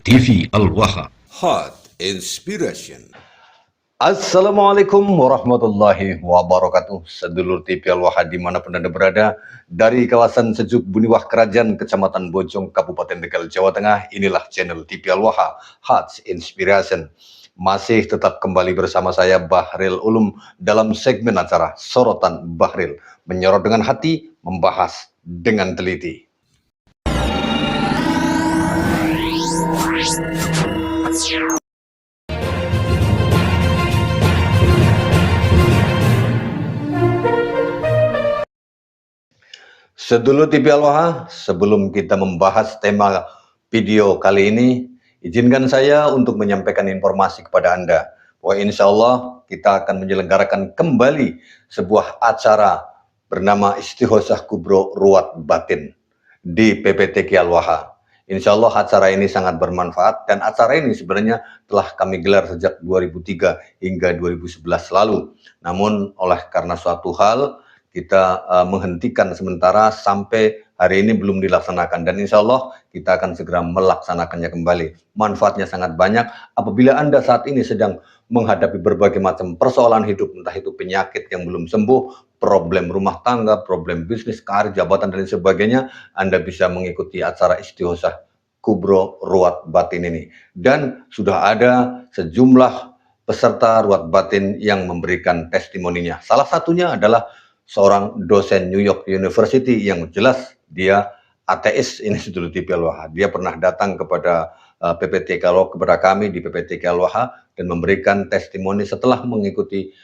TV Al-Waha. Hot Inspiration. Assalamualaikum warahmatullahi wabarakatuh. Sedulur TV Al-Waha dimanapun Anda berada, dari kawasan Sejuk Buniwah Kerajaan, Kecamatan Bojong, Kabupaten Tegal, Jawa Tengah, inilah channel TV Al-Waha, Hot Inspiration. Masih tetap kembali bersama saya Bahril Ulum dalam segmen acara Sorotan Bahril, menyorot dengan hati, membahas dengan teliti. Sedulur TV Al-Waha, sebelum kita membahas tema video kali ini, izinkan saya untuk menyampaikan informasi kepada Anda bahwa insya Allah kita akan menyelenggarakan kembali sebuah acara bernama Istighosah Kubro Ruwat Batin di PPTK Al-Waha. Insya Allah acara ini sangat bermanfaat, dan acara ini sebenarnya telah kami gelar sejak 2003 hingga 2011 lalu. Namun karena suatu hal kita menghentikan sementara sampai hari ini belum dilaksanakan, dan insya Allah kita akan segera melaksanakannya kembali. Manfaatnya sangat banyak apabila Anda saat ini sedang menghadapi berbagai macam persoalan hidup, entah itu penyakit yang belum sembuh, problem rumah tangga, problem bisnis, karir, jabatan, dan sebagainya. Anda bisa mengikuti acara Istighosah Kubro Ruwat Batin ini, dan sudah ada sejumlah peserta Ruwat Batin yang memberikan testimoninya. Salah satunya adalah seorang dosen New York University yang jelas dia ateis, ini Sedulur TV Al-Waha. Dia pernah datang kepada PPTK Al-Waha, kepada kami di PPTK Al-Waha, dan memberikan testimoni setelah mengikuti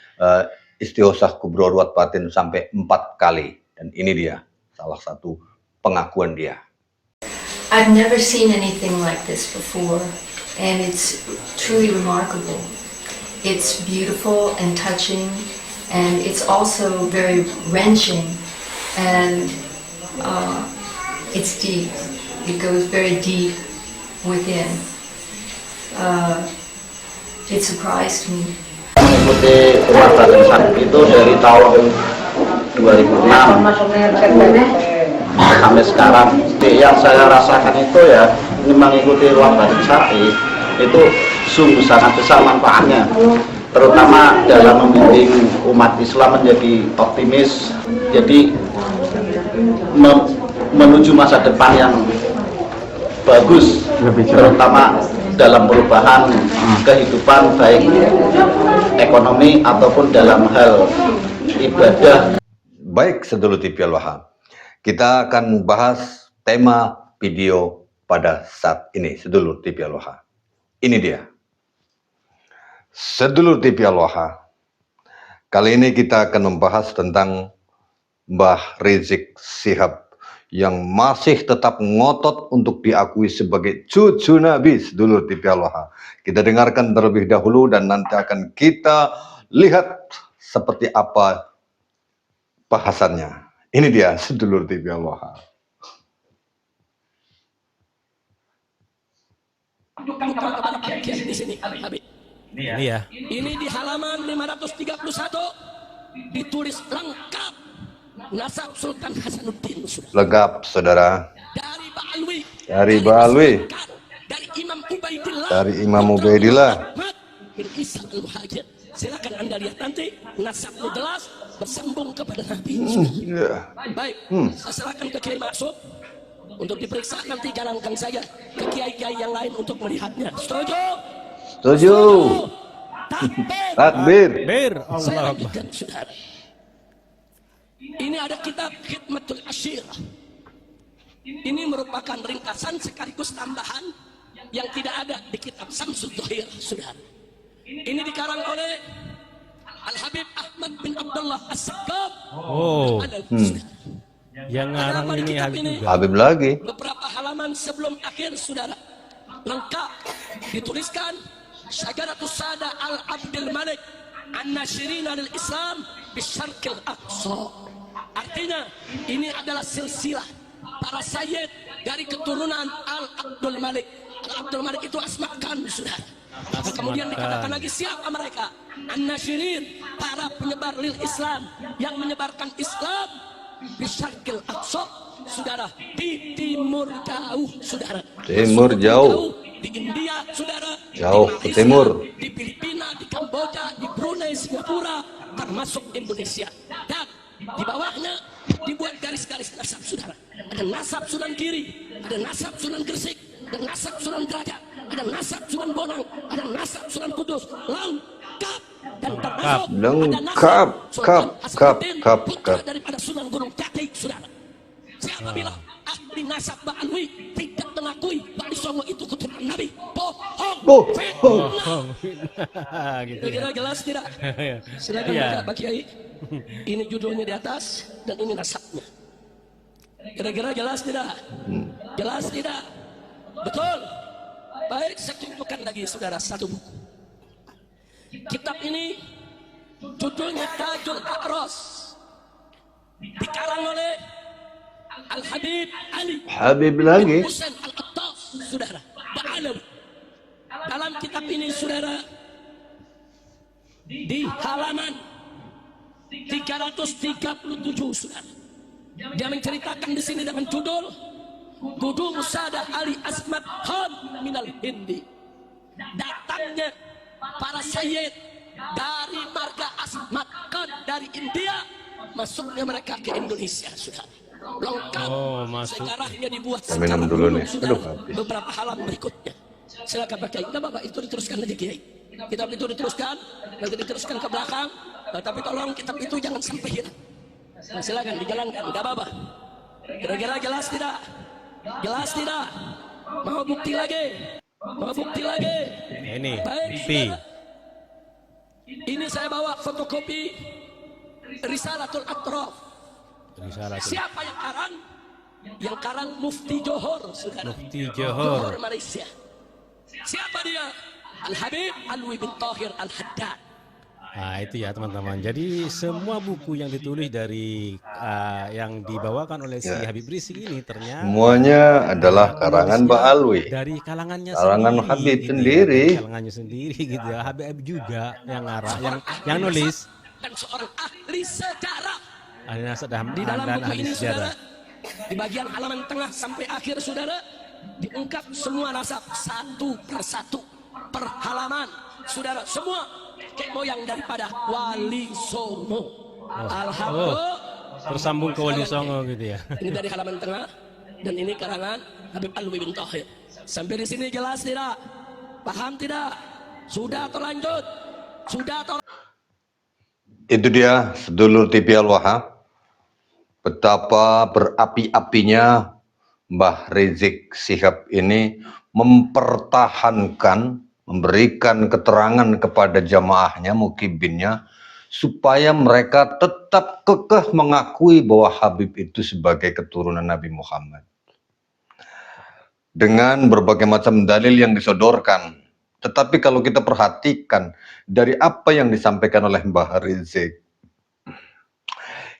Istighosah Kubro Ruwat Batin sampai 4 kali. Dan ini dia salah satu pengakuan dia. I've never seen anything like this before, and it's truly remarkable. It's beautiful and touching, and it's also very wrenching, and it's deep. It goes very deep within. It surprised me. Mengikuti Ruwat Batin Sakti itu dari tahun 2006 sampai sekarang. Yang saya rasakan itu ya, mengikuti Ruwat Batin Sakti itu sungguh sangat besar manfaatnya, terutama dalam membimbing umat Islam menjadi optimis, jadi menuju masa depan yang bagus, terutama dalam perubahan kehidupan, baik ekonomi ataupun dalam hal ibadah. Baik, Sedulur TV Al-Waha, kita akan bahas tema video pada saat ini. Sedulur TV Al-Waha, ini dia Sedulur TV Al-Waha. Kali ini kita akan membahas tentang Mbah Rizik Syihab yang masih tetap ngotot untuk diakui sebagai cucu Nabi. Sedulur TV Al-Waha, kita dengarkan terlebih dahulu dan nanti akan kita lihat seperti apa bahasannya. Ini dia Sedulur TV Al-Waha. Ini ya. Ini di halaman 531 ditulis lengkap nasab Sultan Hasanuddin. Lengkap, saudara. Dari Ba'alwi. Dari Ba'alwi. Dari Imam Ubaidillah. Dari Imam Ubaidillah. Silakan Anda lihat nanti nasabnya jelas bersambung kepada Nabi. Baik, saya serahkan ke Kiai Maksud untuk diperiksa, nanti jalankan saja ke kiai-kiai yang lain untuk melihatnya. Setuju? Setuju. Takbir. Saya lanjutkan, saudara. Ini ada kitab Khidmatul Ashir. Ini merupakan ringkasan sekaligus tambahan yang tidak ada di kitab Samsud Dhahir, saudara. Ini dikarang oleh Al-Habib Ahmad bin Abdullah As-Sakab. Yang ngarang ini Habib lagi. Beberapa halaman sebelum akhir, saudara, lengkap dituliskan Syajaratus Sada Al-Abdul Malik An-Nashirina lil-Islam Bisyarqil Aqsa. Artinya ini adalah silsilah para sayyid dari keturunan Al-Abdul Malik. Al-Abdul Malik itu Asma Khan, saudara. Kemudian dikatakan lagi siapa mereka? An-Nashirin, para penyebar lil Islam, yang menyebarkan Islam bisyarqil aqsa, saudara, di timur jauh, saudara. Timur Masuk jauh. di India, saudara, Jauh di ke Malaysia, timur. di Filipina, di Kamboja, di Brunei, Singapura, termasuk Indonesia. Dan di bawahnya dibuat garis-garis nasab, saudara. Ada nasab Sunan Giri, ada nasab Sunan Gresik, ada nasab Sunan Derajat, ada nasab Sunan Bonang, ada nasab Sunan Kudus, lengkap. Dan termasuk ada Lengkap, nasab Sultan Hasanuddin, kap. putra daripada Sunan Gunung Jati, saudara. Siapa bilang ahli nasab Ba'alwi tidak mengakui Wali Songo itu keturunan Nabi? Bohong. Gitu ya. Kira-kira jelas tidak? Silakan Iya. baca Pak Kiai. Ini judulnya di atas dan ini nasabnya. Kira-kira jelas tidak? Jelas tidak? Betul. Baik, saya tunjukkan lagi saudara satu buku. Kitab ini judulnya Tajul A'ros, dikarang oleh Al-Habib Ali Habib lagi. Husain Al-Attas, saudara, Ba'alawi. Dalam kitab ini, saudara, di halaman 337, saudara, dia menceritakan di sini dengan judul Kudu Musadah Ali Asmat Khan Minal Hindi. Datangnya para sayyid dari marga Asmat Khan dari India, masuknya mereka ke Indonesia, saudara. Lengkap. Oh, masuk. Sejarahnya dibuat Saya minum secara dulu runut, nih. saudara. Aduh, habis. Beberapa halaman berikutnya. Silakan Pak Kiai. Enggak apa-apa, itu diteruskan aja Kiai. Kitab itu diteruskan, nanti diteruskan ke belakang. Tapi tolong kitab itu jangan sampai hilang. Nah, silakan dijalankan, enggak apa-apa. Kira-kira jelas tidak? Jelas tidak? Mau bukti lagi? Mau bukti lagi? Ini Baik, bukti. saudara. Ini saya bawa fotokopi Risalatul Atraf. Risalah tuh. Siapa yang karang? Yang karang Mufti Johor, saudara. Mufti Johor. Malaysia. Siapa dia? Al-Habib Alwi bin Tahir Al-Haddad. Nah itu ya teman-teman. Jadi semua buku yang ditulis dari yang dibawakan oleh si Habib Rizik ini ternyata Semuanya adalah karangan Mbak Alwi. dari kalangannya Karangan sendiri, Habib gitu sendiri. Ya, dari kalangannya sendiri gitu ya. Habib juga yang ngarang, yang nulis. Dan seorang ahli sejarah. Ahli nasab dan Di dalam buku ahli ini, saudara, sejarah. di bagian halaman tengah sampai akhir, saudara, diungkap semua nasab satu persatu per halaman, saudara, semua kakek moyang daripada Wali Songo. Alhamdulillah. Tersambung ke Wali Songo gitu ya. Ini dari halaman tengah dan ini karangan Habib Alwi bin Tahir. Sampai di sini jelas tidak? Paham tidak? Sudah atau lanjut? Sudah atau Itu dia sedulur TV Al-Wahhab. Betapa berapi-apinya Mbah Rizik Syihab ini mempertahankan, memberikan keterangan kepada jamaahnya, mukibinnya, supaya mereka tetap kekeh mengakui bahwa Habib itu sebagai keturunan Nabi Muhammad. Dengan berbagai macam dalil yang disodorkan. Tetapi kalau kita perhatikan dari apa yang disampaikan oleh Mbah Rizik,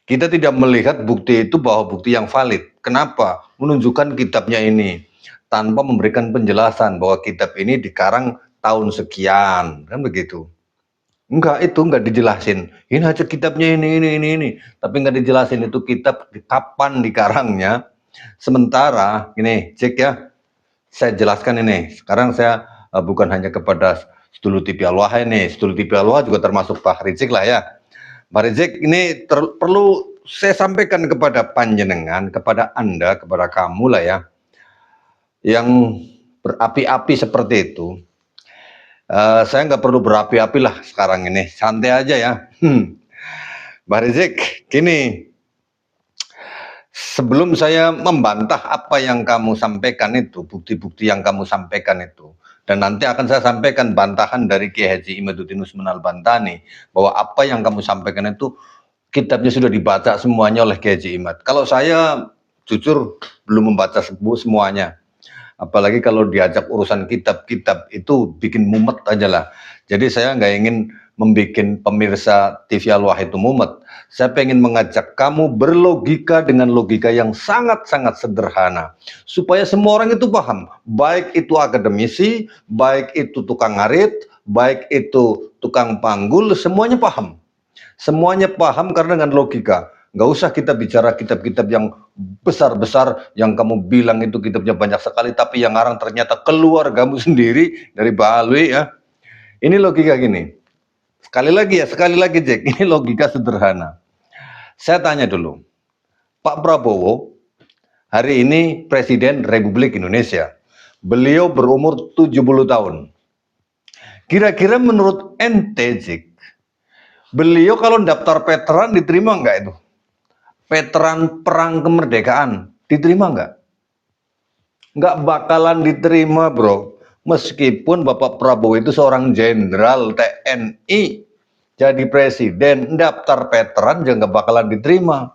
kita tidak melihat bukti itu bahwa bukti yang valid. Kenapa? Menunjukkan kitabnya ini tanpa memberikan penjelasan bahwa kitab ini dikarang tahun sekian, kan begitu. Enggak, itu enggak dijelasin. Ini aja kitabnya ini. Tapi enggak dijelasin itu kitab kapan dikarangnya. Sementara, ini cek ya, saya jelaskan ini. Sekarang saya bukan hanya kepada sedulur TV Al-Wahhab ini, sedulur TV Al-Wahhab juga termasuk Pak Rizik lah ya. Pak Rizik ini perlu saya sampaikan kepada panjenengan, kepada Anda, kepada kamu lah ya, yang berapi-api seperti itu. Saya nggak perlu berapi-api lah sekarang ini, santai aja ya. Pak Rizik, gini, sebelum saya membantah apa yang kamu sampaikan itu, bukti-bukti yang kamu sampaikan itu, dan nanti akan saya sampaikan bantahan dari Kiai Haji Imaduddin Usman Al-Bantani bahwa apa yang kamu sampaikan itu kitabnya sudah dibaca semuanya oleh Kiai Haji Imad. Kalau saya jujur belum membaca semuanya, apalagi kalau diajak urusan kitab-kitab itu bikin mumet aja lah. Jadi saya nggak ingin membuat pemirsa TV Al-Wahhab itu mumet. Saya pengen mengajak kamu berlogika dengan logika yang sangat-sangat sederhana. Supaya semua orang itu paham. Baik itu akademisi, baik itu tukang ngarit, baik itu tukang panggul, semuanya paham. Semuanya paham karena dengan logika. Nggak usah kita bicara kitab-kitab yang besar-besar, yang kamu bilang itu kitabnya banyak sekali, tapi yang ngarang ternyata keluargamu sendiri dari Balwi ya. Ini logika gini. Sekali lagi Jack, ini logika sederhana. Saya tanya dulu, Pak Prabowo hari ini Presiden Republik Indonesia. Beliau berumur 70 tahun. Kira-kira menurut ente, Jack, beliau kalau daftar veteran diterima nggak itu? Veteran perang kemerdekaan diterima nggak? Nggak bakalan diterima, bro. Meskipun Bapak Prabowo itu seorang jenderal TNI, jadi presiden, daftar veteran juga nggak bakalan diterima.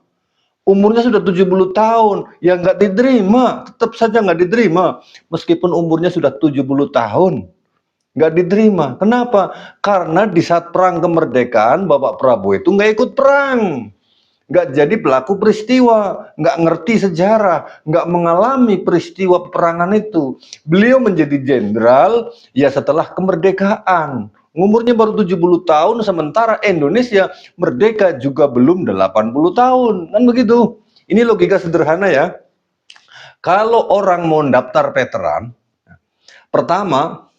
Umurnya sudah 70 tahun, ya nggak diterima, tetap saja nggak diterima. Meskipun umurnya sudah 70 tahun, nggak diterima. Kenapa? Karena di saat perang kemerdekaan, Bapak Prabowo itu nggak ikut perang. Nggak jadi pelaku peristiwa, nggak ngerti sejarah, nggak mengalami peristiwa peperangan itu. Beliau menjadi jenderal ya setelah kemerdekaan. Umurnya baru 70 tahun, sementara Indonesia merdeka juga belum 80 tahun. Kan begitu. Ini logika sederhana ya. Kalau orang mau daftar veteran, pertama,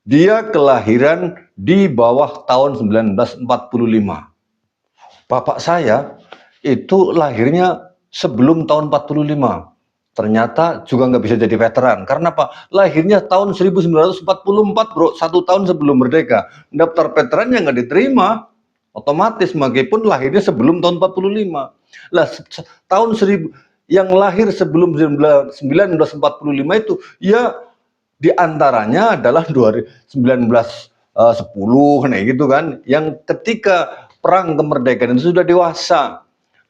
dia kelahiran di bawah tahun 1945. Bapak saya itu lahirnya sebelum tahun 45. Ternyata juga nggak bisa jadi veteran. Karena apa? Lahirnya tahun 1944, bro. 1 tahun sebelum merdeka. Daftar veterannya nggak diterima. Otomatis, meskipun lahirnya sebelum tahun 45. Lah, tahun 1000 yang lahir sebelum 1945 itu, ya diantaranya adalah 1910, nah gitu kan. Yang ketika perang kemerdekaan itu sudah dewasa.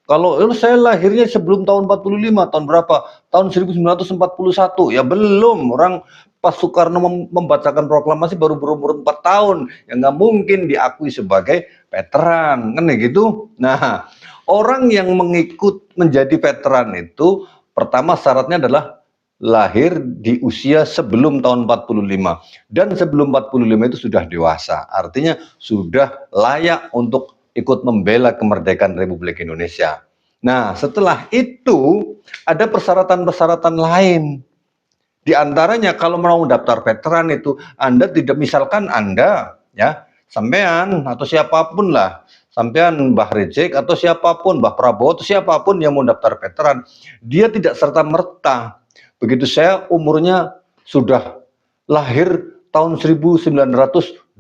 Kalau saya lahirnya sebelum tahun 45, tahun berapa? Tahun 1941, ya belum. Orang pas Soekarno membacakan proklamasi baru berumur 4 tahun. Ya nggak mungkin diakui sebagai veteran, kan ya gitu. Nah, orang yang mengikut menjadi veteran itu, pertama syaratnya adalah lahir di usia sebelum tahun 45. Dan sebelum 45 itu sudah dewasa. Artinya sudah layak untuk ikut membela kemerdekaan Republik Indonesia. Nah, setelah itu ada persyaratan-persyaratan lain. Di antaranya kalau mau daftar veteran itu, Anda tidak, misalkan Anda ya, sampean atau siapapun lah, sampean Mbah Rejek atau siapapun, Mbah Prabowo atau siapapun yang mau daftar veteran, dia tidak serta-merta begitu saya umurnya sudah lahir tahun 1926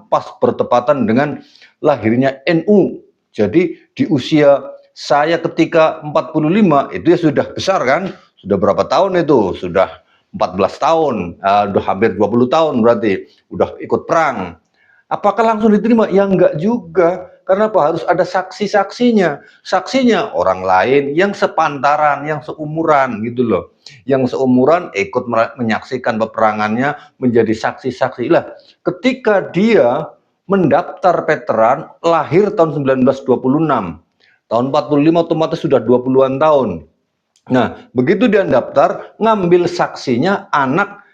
pas bertepatan dengan lahirnya NU. Jadi di usia saya ketika 45 itu ya sudah besar kan? Sudah berapa tahun itu? Sudah 14 tahun, udah hampir 20 tahun berarti udah ikut perang. Apakah langsung diterima? Ya enggak juga. Karena apa? Harus ada saksi-saksinya. Saksinya orang lain yang sepantaran, yang seumuran gitu loh. Yang seumuran ikut menyaksikan peperangannya, menjadi saksi-saksi. Lah, ketika dia mendaftar veteran lahir tahun 1926. Tahun 45 otomatis sudah 20-an tahun. Nah, begitu dia daftar, ngambil saksinya anak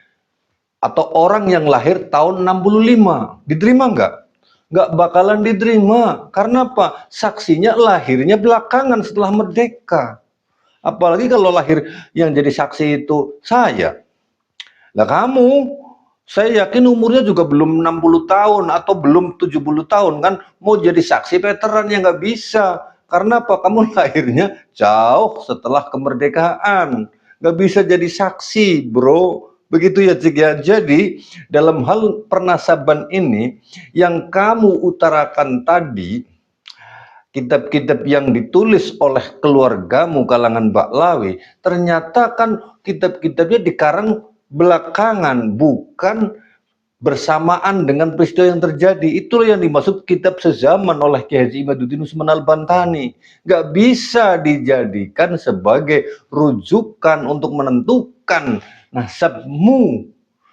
atau orang yang lahir tahun 65. Diterima nggak? Nggak bakalan diterima. Karena apa? Saksinya lahirnya belakangan setelah merdeka. Apalagi kalau lahir yang jadi saksi itu saya. Nah kamu, saya yakin umurnya juga belum 60 tahun atau belum 70 tahun kan. Mau jadi saksi veteran yang nggak bisa. Karena apa? Kamu lahirnya jauh setelah kemerdekaan. Nggak bisa jadi saksi, bro. Begitu ya, Cik ya. Jadi dalam hal pernasaban ini yang kamu utarakan tadi, kitab-kitab yang ditulis oleh keluargamu kalangan Baklawi, ternyata kan kitab-kitabnya dikarang belakangan, bukan bersamaan dengan peristiwa yang terjadi. Itulah yang dimaksud kitab sezaman oleh Kiai Haji Imaduddin Usman Al-Bantani. Nggak bisa dijadikan sebagai rujukan untuk menentukan nasabmu.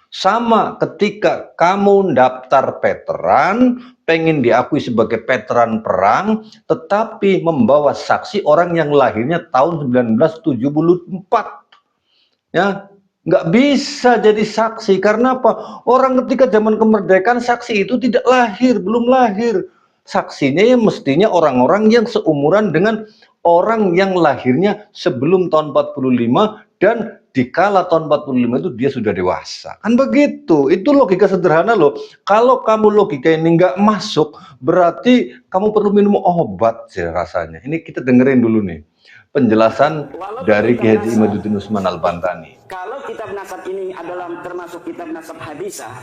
Sama ketika kamu daftar veteran, pengen diakui sebagai veteran perang, tetapi membawa saksi orang yang lahirnya tahun 1974. Ya, nggak bisa jadi saksi. Karena apa? Orang ketika zaman kemerdekaan saksi itu tidak lahir, belum lahir. saksinya ya mestinya orang-orang yang seumuran dengan orang yang lahirnya sebelum tahun 45 dan dikala tahun 45 itu dia sudah dewasa. Kan begitu. Itu logika sederhana loh. Kalau kamu logika ini nggak masuk, berarti kamu perlu minum obat sih rasanya. Ini kita dengerin dulu nih penjelasan dari Kiai Haji Imaduddin Usman Al-Bantani. Kalau kitab nasab ini adalah termasuk kitab nasab hadisah,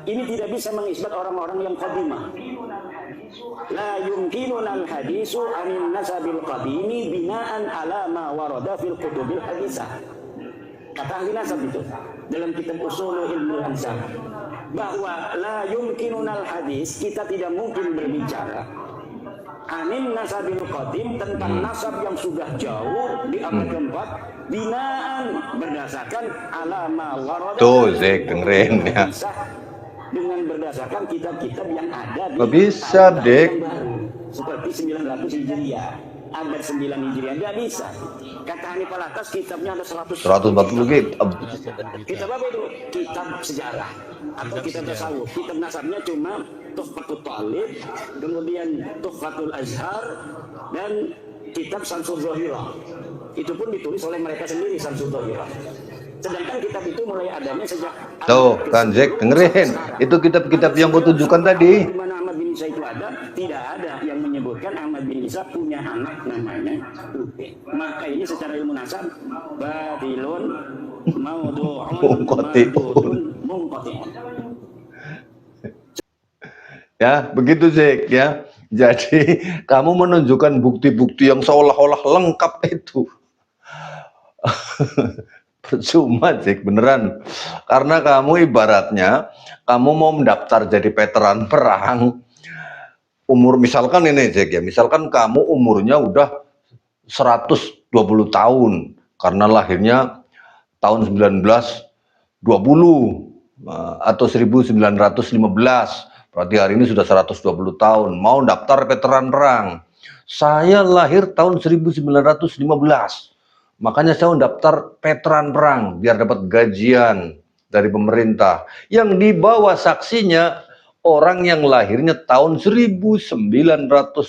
ini tidak bisa mengisbat orang-orang yang qadimah. La yumkinunal hadisu anin nasabil qadimi binaan ala ma warada fil kutubil hadisah. Kata ahli nasab itu dalam kitab Ushul Ilmu Ansab, bahwa la yumkinunal hadis, kita tidak mungkin berbicara anin nasabil qadim, tentang nasab yang sudah jauh di abad keempat, binaan berdasarkan alama warada. Tuh Zek dengerin ya. Dengan berdasarkan kitab-kitab yang ada di Gak bisa Dek, seperti 900 Hijriah, abad 9 Hijriah, nggak bisa. Kata Hanif Alatas kitabnya ada 140 kitab. Kitab apa itu? Kitab sejarah atau kitab tasawuf. Kitab nasabnya cuma Tuhfatul Talib, kemudian Tuhfatul Azhar, dan kitab Samsul Zahirah. Itu pun ditulis oleh mereka sendiri, Samsul Zahirah. Sedangkan kitab itu mulai adanya sejak Tuh kan Zek dengerin. Itu kitab-kitab yang kau tunjukkan tadi. di mana Ahmad bin Isa itu ada, tidak ada yang menyebutkan Ahmad bin Isa punya anak namanya Upin. Maka ini secara ilmu nasab batilun maudhu'un munqati'un. Ya, begitu Zek ya. Jadi kamu menunjukkan bukti-bukti yang seolah-olah lengkap itu. Percuma Zek, beneran. Karena kamu ibaratnya kamu mau mendaftar jadi veteran perang. Umur misalkan ini Zek ya, misalkan kamu umurnya udah 120 tahun karena lahirnya tahun 1920 atau 1915. Berarti hari ini sudah 120 tahun, mau daftar veteran perang. Saya lahir tahun 1915. Makanya saya mendaftar veteran perang biar dapat gajian dari pemerintah. Yang dibawa saksinya orang yang lahirnya tahun 1980.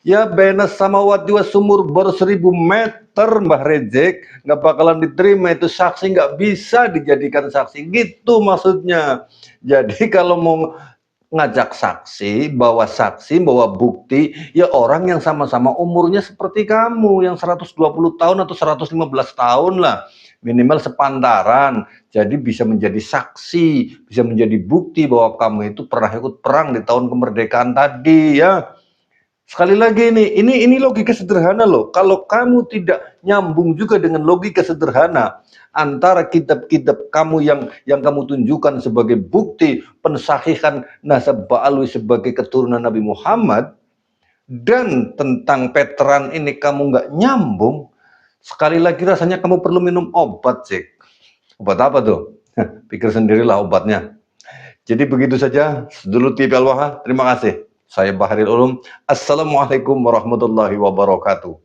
Ya benes samawati wa sumur baru 1000 meter Mbah Rejek, nggak bakalan diterima itu saksi, nggak bisa dijadikan saksi gitu maksudnya. Jadi kalau mau ngajak saksi, bawa bukti, ya orang yang sama-sama umurnya seperti kamu, yang 120 tahun atau 115 tahun lah, minimal sepantaran, jadi bisa menjadi saksi, bisa menjadi bukti bahwa kamu itu pernah ikut perang di tahun kemerdekaan tadi ya. Sekali lagi ini logika sederhana loh. Kalau kamu tidak nyambung juga dengan logika sederhana antara kitab-kitab kamu yang kamu tunjukkan sebagai bukti pensahihan nasab Ba'alwi sebagai keturunan Nabi Muhammad, dan tentang veteran ini kamu nggak nyambung, sekali lagi rasanya kamu perlu minum obat Cik. Obat apa tuh? Pikir sendirilah obatnya. Jadi begitu saja dulu TV Al-Waha. Terima kasih. Saya Baharil Ulum. Assalamualaikum warahmatullahi wabarakatuh.